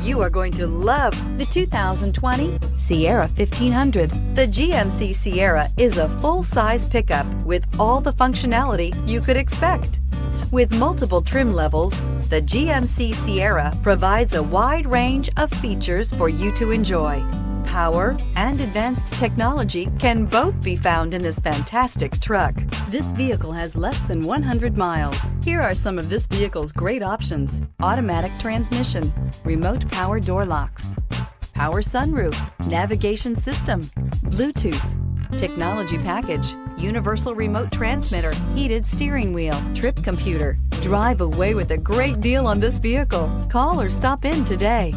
You are going to love the 2020 Sierra 1500. The GMC Sierra is a full-size pickup with all the functionality you could expect. With multiple trim levels, the GMC Sierra provides a wide range of features for you to enjoy. Power and advanced technology can both be found in this fantastic truck. This vehicle has less than 100 miles. Here are some of this vehicle's great options: automatic transmission, remote power door locks, power sunroof, navigation system, Bluetooth, technology package, universal remote transmitter, heated steering wheel, trip computer. Drive away with a great deal on this vehicle. Call or stop in today.